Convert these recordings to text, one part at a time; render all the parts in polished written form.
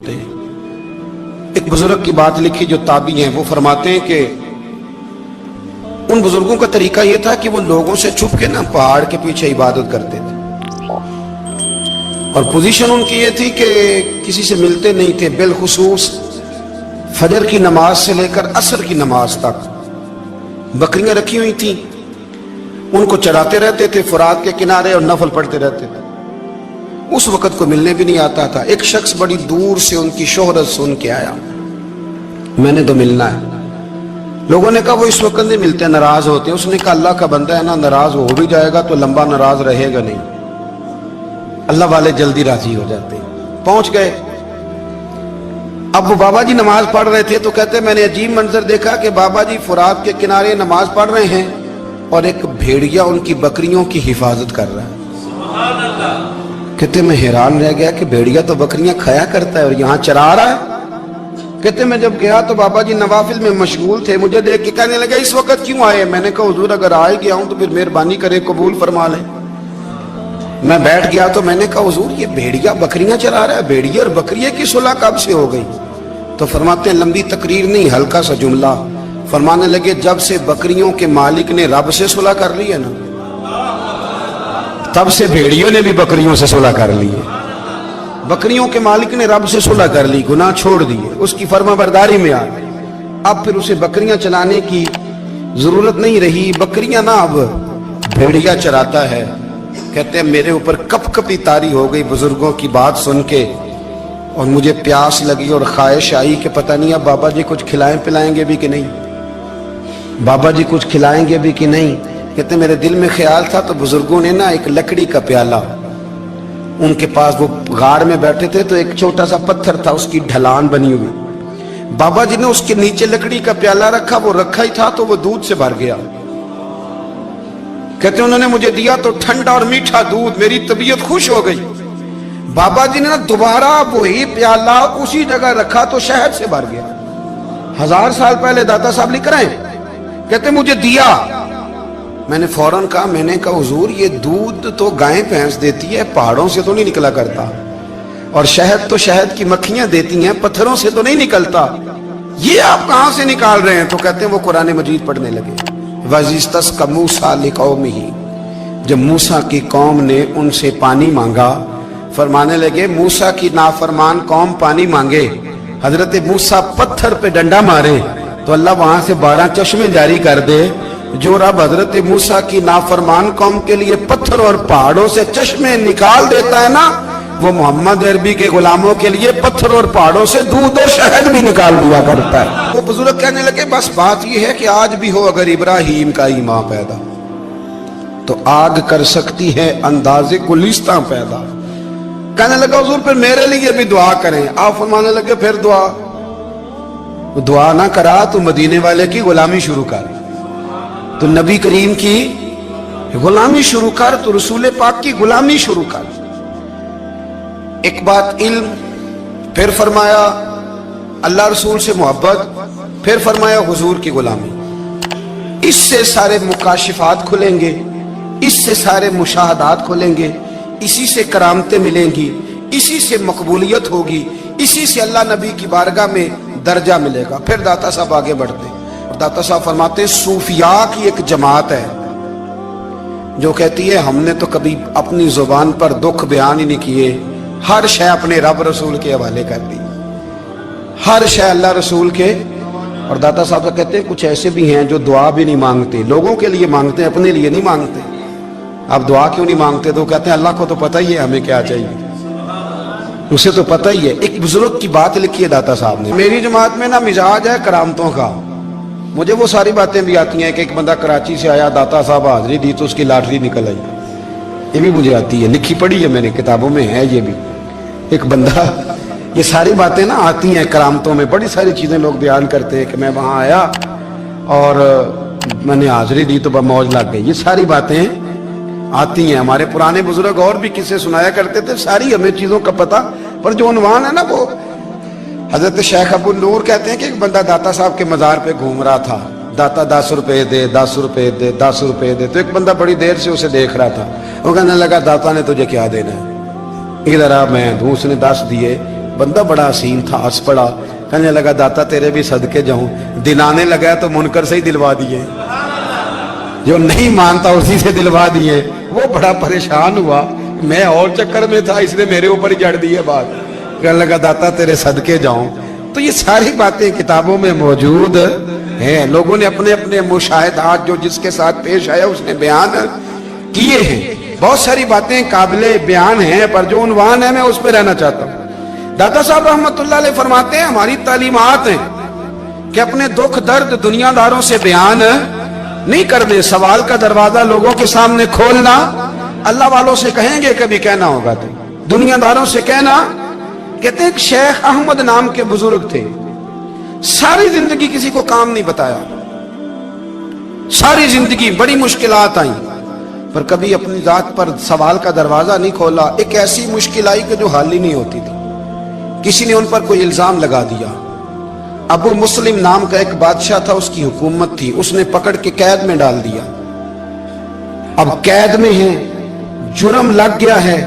एक बुजुर्ग की बात लिखी जो ताबी हैं, वो फरमाते हैं कि उन बुजुर्गों का तरीका ये था कि वो लोगों से छुप के ना पहाड़ के पीछे इबादत करते थे और पोजीशन उनकी ये थी कि किसी से मिलते नहीं थे, बिलखुसूस फजर की नमाज से लेकर असर की नमाज तक बकरियां रखी हुई थी, उनको चराते रहते थे फुरात के किनारे और नफल पढ़ते रहते थे। उस वक्त को मिलने भी नहीं आता था। एक शख्स बड़ी दूर से उनकी शोहरत सुन के आया, मैंने तो मिलना है। लोगों ने कहा वो इस वक्त नहीं मिलते, नाराज होते हैं। उसने कहा अल्लाह का बंदा है ना, नाराज हो भी जाएगा तो लंबा नाराज रहेगा नहीं, अल्लाह वाले जल्दी राजी हो जाते हैं। पहुंच गए। अब वो बाबा जी नमाज पढ़ रहे थे तो कहते मैंने अजीब मंजर देखा कि बाबा जी फुरात के किनारे नमाज पढ़ रहे हैं और एक भेड़िया उनकी बकरियों की हिफाजत कर रहा है। कहते मैं हैरान रह गया कि भेड़िया तो बकरियां खाया करता है और यहाँ चरा रहा है। कहते मैं जब गया तो बाबा जी नवाफिल में मशगूल थे, मुझे देख के कहने लगे इस वक्त क्यों आए। मैंने कहा हुजूर अगर आ ही गया हूं तो फिर मेहरबानी करे कबूल फरमा ले। मैं बैठ गया तो मैंने कहा हुजूर ये भेड़िया बकरियां चरा रहा है, भेड़िया और बकरिया की सुलह कब से हो गई? तो फरमाते हैं लंबी तकरीर नहीं, हल्का सा जुमला। फरमाने लगे जब से बकरियों के मालिक ने रब से सुलह कर ली है ना, तब से भेड़ियों ने भी बकरियों से सुलह कर ली है। बकरियों के मालिक ने रब से सुलह कर ली, गुनाह छोड़ दिए, उसकी फर्माबरदारी में आ गए। अब फिर उसे बकरियां चलाने की जरूरत नहीं रही, बकरियां ना अब भेड़िया चराता है। कहते हैं मेरे ऊपर कपकपी तारी हो गई बुजुर्गों की बात सुन के और मुझे प्यास लगी और ख्वाहिश आई कि पता नहीं अब बाबा जी कुछ खिलाएं पिलाएंगे भी कि नहीं, बाबा जी कुछ खिलाएंगे भी कि नहीं। कहते मेरे दिल में ख्याल था तो बुजुर्गों ने ना एक लकड़ी का प्याला, उनके पास वो गाड़ में बैठे थे तो एक छोटा सा पत्थर था, उसकी ढलान बनी हुई, बाबा जी ने उसके नीचे लकड़ी का प्याला रखा, वो रखा ही था तो वो दूध से भर गया। कहते उन्होंने मुझे दिया तो ठंडा और मीठा दूध, मेरी तबीयत खुश हो गई। बाबा जी ने ना दोबारा वही प्याला उसी जगह रखा तो शहद से भर गया। 1000 साल पहले दाता साहब लिख रहे हैं। कहते मुझे दिया, मैंने फौरन कहा, मैंने कहा हुजूर ये दूध तो गाय भैंस देती है, पहाड़ों से तो नहीं निकला करता, और शहद तो शहद की मक्खियां देती हैं, पत्थरों से तो नहीं निकलता, ये आप कहां से निकाल रहे हैं? तो कहते हैं वो कुरान मजीद पढ़ने लगे। वज़िस्तस्क़ा मूसा लिक़ौमिही, जब मूसा की कौम ने उनसे पानी मांगा, फरमाने लगे मूसा की नाफरमान कौम पानी मांगे, हजरत मूसा पत्थर पे डंडा मारे तो अल्लाह वहां से 12 चश्मे जारी कर दे। जो रब हजरत मूसा की नाफरमान कौम के लिए पत्थर और पहाड़ों से चश्मे निकाल देता है ना, वो मोहम्मद अरबी के गुलामों के लिए पत्थर और पहाड़ों से दूध और शहद भी निकाल दिया करता है। वो बुजुर्ग कहने लगे बस बात ये है कि आज भी हो अगर इब्राहिम का ईमान पैदा तो आग कर सकती है अंदाजे गुलिस्तां पैदा। कहने लगा हुजूर फिर मेरे लिए भी दुआ करें। आप फरमाने लगे फिर दुआ ना करा तो मदीने वाले की गुलामी शुरू कर, तो नबी करीम की गुलामी शुरू कर, तो रसूल पाक की गुलामी शुरू कर। एक बात इल्म, फिर फरमाया अल्लाह रसूल से मोहब्बत, फिर फरमाया हुजूर की गुलामी। इससे सारे मुकाशिफात खुलेंगे, इससे सारे मुशाहदात खुलेंगे, इसी से करामतें मिलेंगी, इसी से मकबूलियत होगी, इसी से अल्लाह नबी की बारगाह में दर्जा मिलेगा। फिर दाता साहब आगे बढ़ते और दाता साहब फरमाते सूफिया की एक जमात है जो कहती है हमने तो कभी अपनी जुबान पर दुख बयान ही नहीं किए, हर शय अपने रब रसूल के हवाले कर दी, हर शय अल्लाह रसूल के। और दाता साहब कहते हैं कुछ ऐसे भी हैं जो दुआ भी नहीं मांगते, लोगों के लिए मांगते हैं, अपने लिए नहीं मांगते। आप दुआ क्यों नहीं मांगते? तो कहते हैं अल्लाह को तो पता ही है हमें क्या चाहिए, उसे तो पता ही है। एक बुजुर्ग की बात लिखी है दाता साहब ने, मेरी जमात में ना मिजाज है करामतों का, मुझे वो सारी बातें भी आती हैं कि एक बंदा कराची से आया, दाता साहब हाजिरी दी तो उसकी लॉटरी निकल आई, ये भी मुझे आती है, लिखी पढ़ी है मैंने, किताबों में है ये भी। एक बंदा, ये सारी बातें ना आती हैं करामतों में, बड़ी सारी चीजें लोग बयान करते हैं कि मैं वहां आया और मैंने हाजिरी दी तो मौज लग गई, ये सारी बातें आती हैं। हमारे पुराने बुजुर्ग और भी किस्से सुनाया करते थे, सारी हमें चीजों का पता, पर जो उन्वान है ना वो हजरत शेख अबू नूर कहते हैं कि एक बंदा दाता साहब के मजार पे घूम रहा था, दाता 10 रुपए दे, 10 रुपए दे, 10 रुपए दे। तो एक बंदा बड़ी देर से उसे देख रहा था, वो कहने लगा दाता ने तुझे क्या देना है, इधर आ मैं दूँ। उसने 10 दिए, بندہ بڑا حسین تھا، ہنس پڑا، کہنے لگا داتا تیرے بھی صدقے جاؤں، دن آنے لگا تو منکر سے ہی دلوا دیے، جو نہیں مانتا اسی سے دلوا دیے۔ وہ بڑا پریشان ہوا، میں اور چکر میں تھا، اس نے میرے اوپر جڑ دیے بات، کہنے لگا داتا تیرے صدقے جاؤں۔ تو یہ ساری باتیں کتابوں میں موجود ہیں، لوگوں نے اپنے اپنے مشاہدات جو جس کے ساتھ پیش آیا اس نے بیان کیے ہیں۔ بہت ساری باتیں قابل بیان ہیں، پر جو عنوان ہے میں اس پہ رہنا چاہتا ہوں۔ داتا صاحب رحمت اللہ علیہ فرماتے ہیں ہماری تعلیمات ہیں کہ اپنے دکھ درد دنیا داروں سے بیان نہیں کرنے، سوال کا دروازہ لوگوں کے سامنے کھولنا اللہ والوں سے کہیں گے کبھی کہنا ہوگا تو دنیا داروں سے کہنا۔ کہتے ہیں کہ شیخ احمد نام کے بزرگ تھے، ساری زندگی کسی کو کام نہیں بتایا، ساری زندگی بڑی مشکلات آئیں، پر کبھی اپنی ذات پر سوال کا دروازہ نہیں کھولا۔ ایک ایسی مشکل آئی کہ جو حل ہی نہیں ہوتی تھی، کسی نے ان پر کوئی الزام لگا دیا۔ ابو مسلم نام کا ایک بادشاہ تھا، اس کی حکومت تھی، اس نے پکڑ کے قید میں ڈال دیا۔ اب قید میں ہیں، جرم لگ گیا ہے،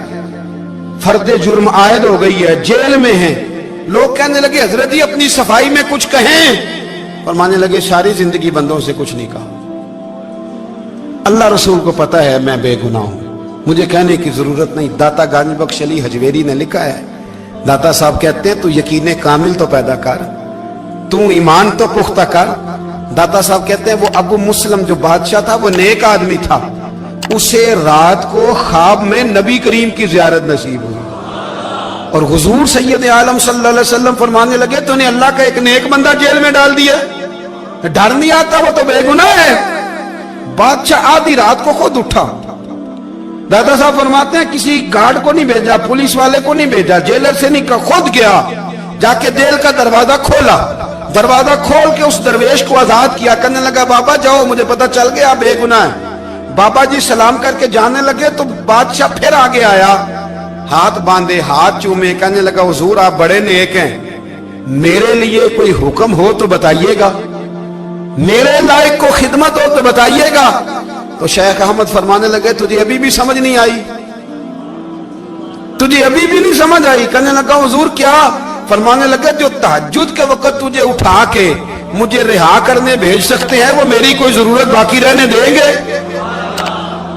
فرد جرم عائد ہو گئی ہے، جیل میں ہیں۔ لوگ کہنے لگے حضرت جی اپنی صفائی میں کچھ کہیں، فرمانے لگے ساری زندگی بندوں سے کچھ نہیں کہا، اللہ رسول کو پتا ہے میں بے گناہ ہوں، مجھے کہنے کی ضرورت نہیں۔ داتا گنج بخش علی حجویری نے لکھا ہے، داتا صاحب کہتے ہیں تو یقین کامل تو پیدا کر، تو ایمان تو پختہ کر۔ داتا صاحب کہتے ہیں وہ ابو مسلم جو بادشاہ تھا وہ نیک آدمی تھا، اسے رات کو خواب میں نبی کریم کی زیارت نصیب ہوئی، اور حضور سید عالم صلی اللہ علیہ وسلم فرمانے لگے تو نے اللہ کا ایک نیک بندہ جیل میں ڈال دیا، ڈر نہیں آتا، وہ تو بے گناہ ہے۔ بادشاہ آدھی رات کو خود اٹھا، دادا صاحب فرماتے ہیں کسی گارڈ کو نہیں بھیجا، پولیس والے کو نہیں بھیجا، جیلر سے نہیں کہا، خود گیا، جا کے جیل کا دروازہ کھولا، دروازہ کھول کے اس درویش کو آزاد کیا، کہنے لگا بابا جاؤ مجھے پتا چل گیا بے گناہ ہے۔ بابا جی سلام کر کے جانے لگے تو بادشاہ پھر آگے آیا، ہاتھ باندھے، ہاتھ چومے، کہنے لگا حضور آپ بڑے نیک ہیں، میرے لیے کوئی حکم ہو تو بتائیے گا، میرے لائق کو خدمت ہو تو بتائیے گا۔ تو شیخ احمد فرمانے لگے تجھے ابھی بھی سمجھ نہیں آئی، تجھے ابھی بھی نہیں سمجھ آئی؟ کہنے لگا حضور کیا؟ فرمانے لگے جو تہجد کے وقت تجھے اٹھا کے مجھے رہا کرنے بھیج سکتے ہیں وہ میری کوئی ضرورت باقی رہنے دیں گے؟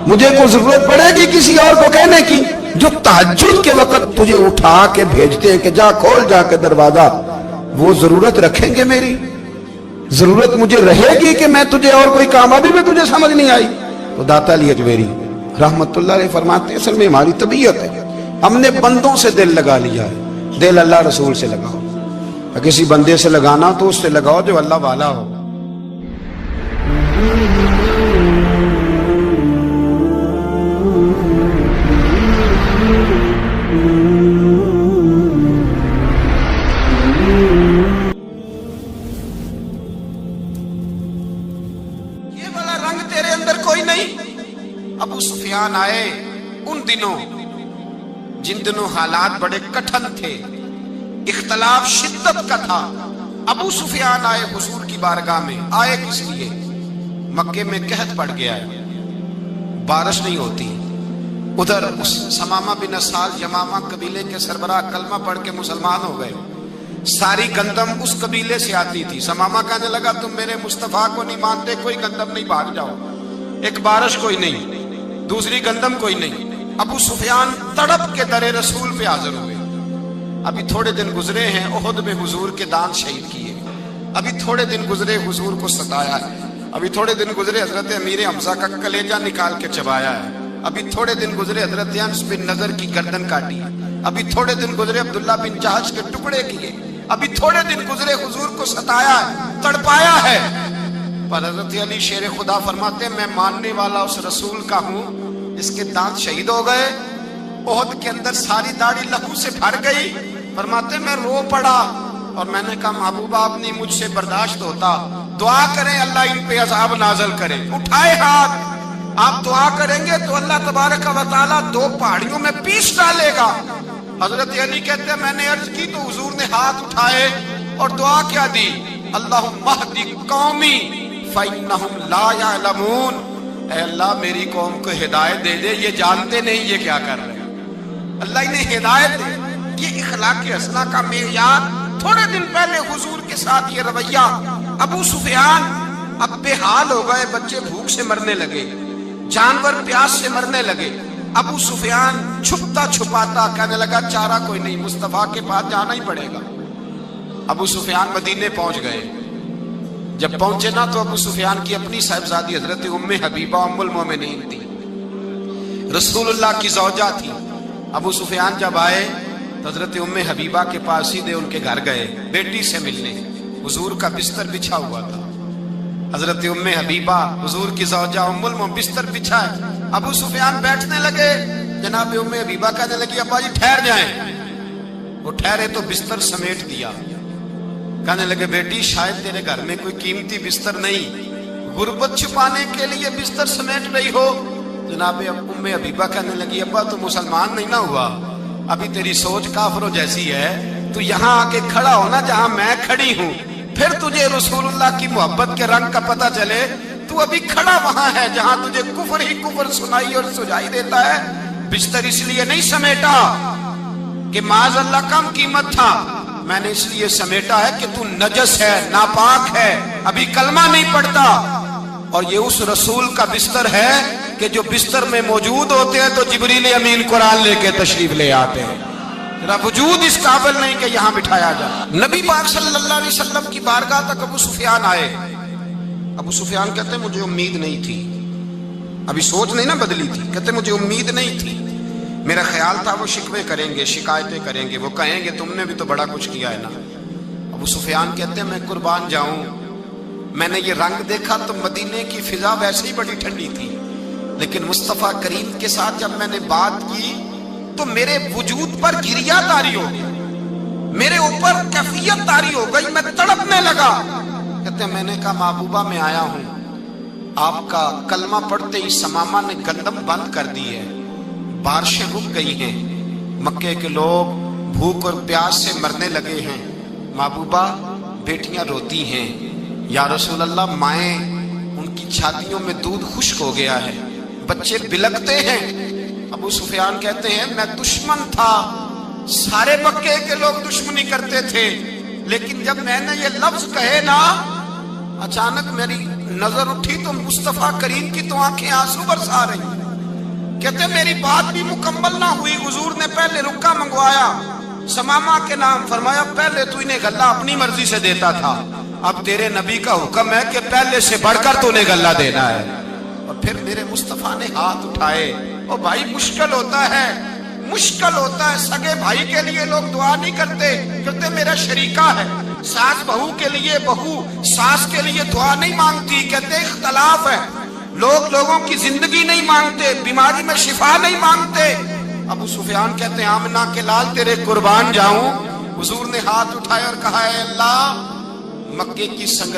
مجھے کوئی ضرورت پڑے گی کسی اور کو کہنے کی؟ جو تہجد کے وقت تجھے اٹھا کے بھیجتے ہیں کہ جا کھول جا کے دروازہ، وہ ضرورت رکھیں گے میری؟ ضرورت مجھے رہے گی کہ میں تجھے اور کوئی کام؟ ابھی بھی تجھے سمجھ نہیں آئی؟ تو داتا علی حجویری رحمت اللہ علیہ فرماتے ہیں اصل میں ہماری طبیعت ہے، ہم نے بندوں سے دل لگا لیا ہے، دل اللہ رسول سے لگاؤ، کسی بندے سے لگانا تو اس سے لگاؤ جو اللہ والا ہو۔ یہ والا رنگ تیرے اندر کوئی نہیں۔ ابو سفیان آئے ان دنوں جن دنوں حالات بڑے کٹھن تھے، اختلاف شدت کا تھا۔ ابو سفیان آئے حضور کی بارگاہ میں، آئے کس لیے؟ مکے میں قحط پڑ گیا ہے، بارش نہیں ہوتی، ادھر سمامہ بن اسال یمامہ قبیلے کے سربراہ کلمہ پڑھ کے مسلمان ہو گئے، ساری گندم اس قبیلے سے آتی تھی۔ سمامہ کہنے لگا تم میرے مصطفیٰ کو نہیں مانتے، کوئی گندم نہیں، بھاگ جاؤ۔ ایک بارش کوئی نہیں، دوسری گندم کوئی نہیں۔ ابو سفیان تڑپ کے در رسول پہ حاضر ہوئے۔ ابھی تھوڑے دن گزرے ہیں احد میں حضور کے دان شہید کیے، ابھی تھوڑے دن گزرے حضور کو ستایا ہے، ابھی تھوڑے دن گزرے حضرت امیر حمزہ کا کلیجہ نکال کے چبایا ہے، ابھی تھوڑے دن گزرے حضرت انس بن نضر کی گردن کاٹی، ابھی تھوڑے دن گزرے عبداللہ بن جہش کے ٹکڑے کیے، ابھی تھوڑے دن گزرے حضور کو ستایا ہے، تڑپایا ہے۔ پر حضرت علی شیر خدا فرماتے ہیں میں ماننے والا اس رسول کا ہوں جس کے دانت شہید ہو گئے، احد کے اندر ساری داڑھی لہو سے بھر گئی۔ فرماتے میں رو پڑا اور میں نے کہا محبوب آپ نہیں مجھ سے برداشت ہوتا، دعا کریں اللہ ان پہ عذاب نازل کرے۔ اٹھائے ہاتھ، آپ دعا کریں گے تو اللہ تبارک و تعالیٰ دو پہاڑیوں میں پیس ڈالے گا۔ حضرت علی کہتے ہیں میں نے عرض کی تو حضور نے ہاتھ اٹھائے اور دعا کیا دی، اللہم اہدی قومی فإنہم لا یعلمون، اے اللہ میری قوم کو ہدایت دے دے، یہ جانتے نہیں یہ کیا کر رہے ہیں، اللہ انہیں ہدایت دے۔ یہ अखलाक हसना का मेयार। थोड़े दिन पहले हुजूर के साथ ये रवैया। अबू सुफियान अब बेहाल हो गए, बच्चे भूख से मरने लगे, जानवर प्यास से मरने लगे। अबू सुफियान छुपता छुपाता कहने लगा चारा कोई नहीं, मुस्तफा के पास जाना ही पड़ेगा। अबू सुफियान मदीने पहुंच गए। जब पहुंचे ना तो अबू सुफियान की अपनी साहिबजादी हजरत उम्मे हबीबा उम्मुल मोमिनीन थी, रसूलुल्लाह की ज़ौजा थी। अबू सुफियान जब आए तो हजरत उम्मे हबीबा के पास सीधे उनके घर गए बेटी से मिलने। हुजूर का बिस्तर बिछा हुआ था। हजरत उम्मे हबीबा हुजूर की ज़ौजा उम्मुल मोमिनीन बिस्तर बिछाए। अबू सुफियान बैठने लगे, जनाब उम्मे हबीबा कहने लगी अब्बा जी ठहर जाएं। वो ठहरे तो बिस्तर समेट दिया। कहने लगे बेटी शायद तेरे घर में कोई कीमती बिस्तर नहीं, गुर्बत छुपाने के लिए बिस्तर समेट रही हो। जनाब उम्मे हबीबा कहने लगी अब्बा तो मुसलमान नहीं ना हुआ, अभी तेरी सोच काफिरों जैसी है। तू यहाँ आके खड़ा हो ना जहाँ मैं खड़ी हूँ, फिर तुझे रसूलुल्लाह की मोहब्बत के रंग का पता चले। तू अभी खड़ा वहां है जहां तुझे कुफर ही कुफर सुनाई और सुझाई देता है। बिस्तर इसलिए नहीं समेटा कि माज़अल्लाह कम कीमत था, मैंने इसलिए समेटा है कि तू नजस है, नापाक है, अभी कलमा नहीं पढ़ता। और ये उस रसूल का बिस्तर है कि जो बिस्तर में मौजूद होते हैं तो जिब्रील अमीन कुरान लेके तशरीफ ले आते हैं। तेरा वजूद इस काबिल नहीं कि यहाँ बिठाया जाए। नबी पाक सल्लल्लाहु अलैहि वसल्लम की बारगाह तक अबू सुफियान आए। अबू सुफियान कहते मुझे उम्मीद नहीं थी, अभी सोच नहीं ना बदली थी। कहते मुझे उम्मीद नहीं थी, मेरा ख्याल था वो शिकवे करेंगे, शिकायतें करेंगे, वो कहेंगे तुमने भी तो बड़ा कुछ किया है ना। अबू सुफियान कहते हैं मैं कुर्बान जाऊं, मैंने ये रंग देखा तो मदीने की फिजा वैसे ही बड़ी ठंडी थी, लेकिन मुस्तफा करीम के साथ जब मैंने बात की तो मेरे वजूद पर गिरिया तारी हो गई, मेरे ऊपर कैफियत तारी हो गई, मैं तड़पने लगा। कहते मैंने कहा महबूबा मैं आया हूं, आपका कलमा पढ़ते ही समामा ने गंदम बंद कर दी है, बारिशें रुक गई हैं, मक्के के लोग भूख और प्यास से मरने लगे हैं। महबूबा बेटियां रोती हैं, या रसूल अल्लाह माएँ उनकी छातियों में दूध खुश्क हो गया है, बच्चे बिलकते हैं। अबू सुफियान कहते हैं मैं दुश्मन था, सारे मक्के के लोग दुश्मनी करते थे, लेकिन जब मैंने ये लफ्ज कहे ना अचानक मेरी नजर उठी तो मुस्तफा करीम की तो आंखें आंसू बरसा रही। कहते मेरी बात भी मुकम्मल ना हुई, हुजूर ने पहले रुक्का मंगवाया समामा के नाम, फरमाया पहले तू इन्हें गल्ला अपनी मर्जी से देता था, अब तेरे नबी का हुक्म है कि पहले से बढ़कर तूने गल्ला देना है। और फिर मेरे मुस्तफा ने हाथ उठाए। और भाई मुश्किल होता है, मुश्किल होता है, सगे भाई के लिए लोग दुआ नहीं करते, कहते मेरा शरीका है। सास बहू के लिए बहू सास के लिए दुआ नहीं मांगती, कहते इख्तलाफ है, लोग लोगों की जिंदगी नहीं मांगते, बीमारी में शिफा नहीं मांगते। अबू सुफियान कहते हैं आमना के लाल तेरे कुर्बान जाऊं। हुजूर ने हाथ उठाए और कहा है अल्लाह मक्के की संग